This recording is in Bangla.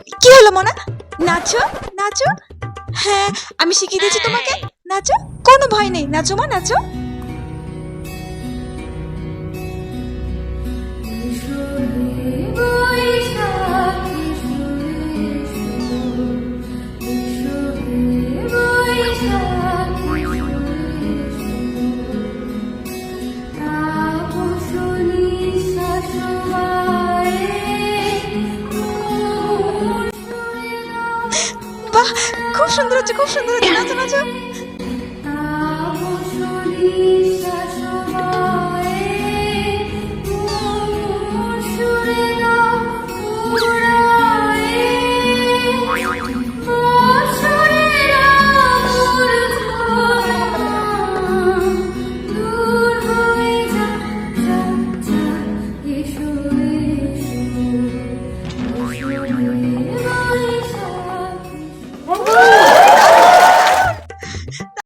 কি হলো মোনা? নাচো নাচো। হ্যাঁ, আমি শিখিয়ে দিয়েছি তোমাকে। নাচো, কোনো ভয় নেই, নাচো মা, নাচো। বাহ, খুব সুন্দর হচ্ছে, খুব সুন্দর হচ্ছে, নাচো নাচো।